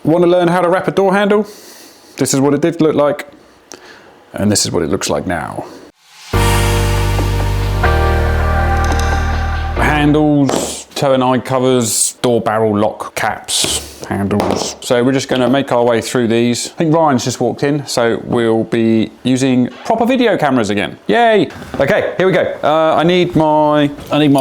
Want to learn how to wrap a door handle? This is what it did look like, and this is what it looks like now. Handles, toe and eye covers, door barrel lock caps, handles. So we're just going to make our way through these. I think Ryan's just walked in, so we'll be using proper video cameras again. Yay! Okay, here we go. I need my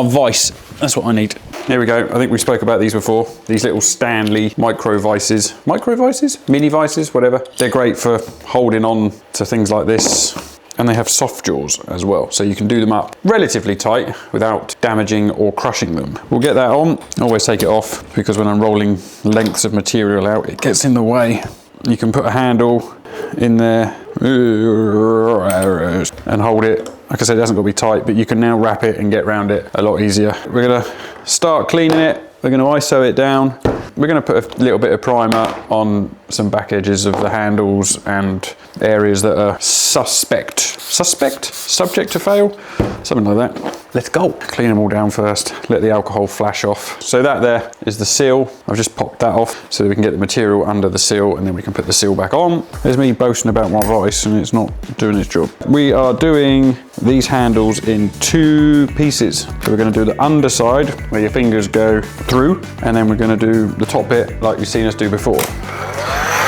vice. That's what I need. Here we go. I think we spoke about these before. These little Stanley micro vices. Micro vices? Mini vices, whatever. They're great for holding on to things like this. And they have soft jaws as well, so you can do them up relatively tight without damaging or crushing them. We'll get that on. Always take it off, because when I'm rolling lengths of material out, it gets in the way. You can put a handle in there and hold it. Like I said, it hasn't got to be tight, but you can now wrap it and get around it a lot easier. We're gonna start cleaning it. We're gonna ISO it down. We're going to put a little bit of primer on some back edges of the handles and areas that are subject to fail, something like that. Let's go. Clean them all down first, let the alcohol flash off. So that there is the seal. I've just popped that off so that we can get the material under the seal, and then we can put the seal back on. There's me boasting about my vice and it's not doing its job. We are doing these handles in 2 pieces. So we're going to do the underside where your fingers go through, and then we're going to do the top bit like you've seen us do before.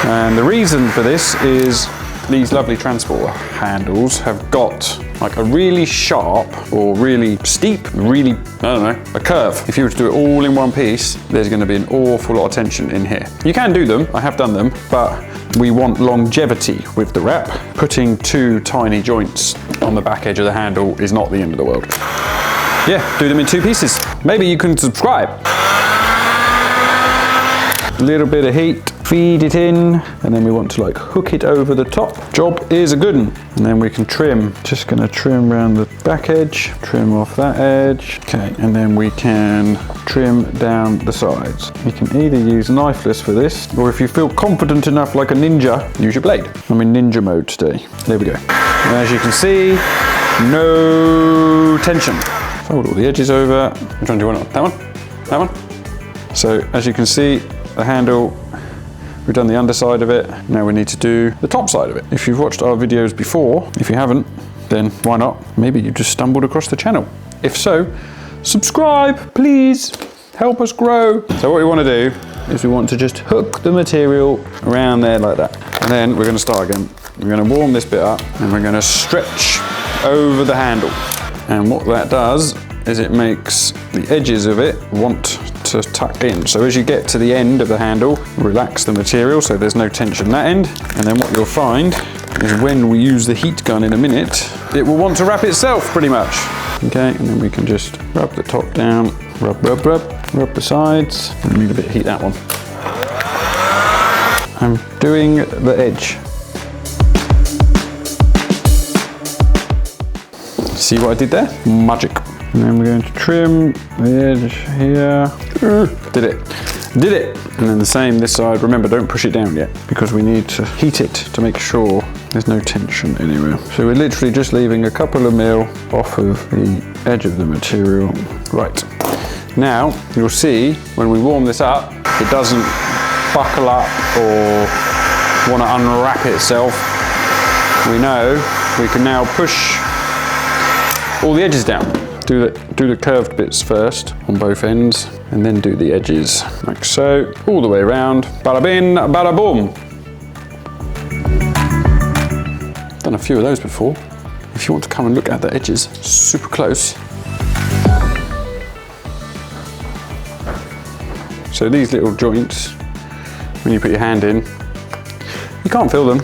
And the reason for this is these lovely transport handles have got like a really sharp or really steep, really, I don't know, a curve. If you were to do it all in one piece, there's going to be an awful lot of tension in here. You can do them, I have done them, but we want longevity with the wrap. Putting 2 tiny joints on the back edge of the handle is not the end of the world. Yeah, do them in 2 pieces. Maybe you can subscribe. A little bit of heat, feed it in, and then we want to like hook it over the top. Job is a good one. And then we can trim. Just gonna trim around the back edge, trim off that edge. Okay, and then we can trim down the sides. You can either use knifeless for this, or if you feel confident enough like a ninja, use your blade. I'm in ninja mode today. There we go. And as you can see, no tension. Fold all the edges over. Which one do you want? That one? That one? So as you can see, the handle, we've done the underside of it. Now we need to do the top side of it. If you've watched our videos before, if you haven't, then why not? Maybe you just stumbled across the channel. If so, subscribe, please. Help us grow. So what we want to do is we want to just hook the material around there like that. And then we're going to start again. We're going to warm this bit up and we're going to stretch over the handle. And what that does is it makes the edges of it want to tuck in. So as you get to the end of the handle, relax the material so there's no tension that end. And then what you'll find is when we use the heat gun in a minute, it will want to wrap itself pretty much. Okay, and then we can just rub the top down, rub the sides. I need a bit of heat that one. I'm doing the edge. See what I did there? Magic. And then we're going to trim the edge here. Did it. And then the same this side. Remember, don't push it down yet because we need to heat it to make sure there's no tension anywhere. So we're literally just leaving a couple of mil off of the edge of the material. Right. Now, you'll see when we warm this up, it doesn't buckle up or want to unwrap itself. We know we can now push all the edges down. Do the curved bits first on both ends, and then do the edges like so, all the way around. Bada bing, bada boom. Done a few of those before. If you want to come and look at the edges super close. So these little joints, when you put your hand in, you can't feel them.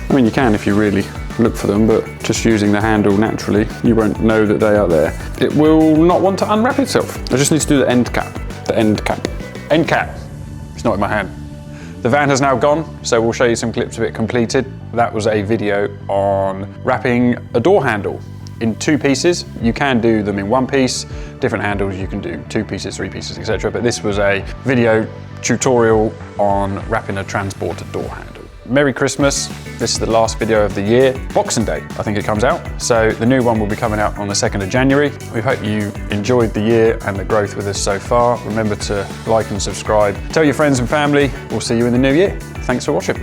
I mean, you can if you really look for them, but just using the handle naturally, you won't know that they are there. It will not want to unwrap itself. I just need to do the end cap. The end cap. End cap. It's not in my hand. The van has now gone, so we'll show you some clips of it completed. That was a video on wrapping a door handle in 2 pieces. You can do them in 1 piece. Different handles, you can do 2 pieces, 3 pieces, etc. But this was a video tutorial on wrapping a transporter door handle. Merry Christmas. This is the last video of the year. Boxing Day, I think it comes out. So the new one will be coming out on the 2nd of January. We hope you enjoyed the year and the growth with us so far. Remember to like and subscribe. Tell your friends and family. We'll see you in the new year. Thanks for watching.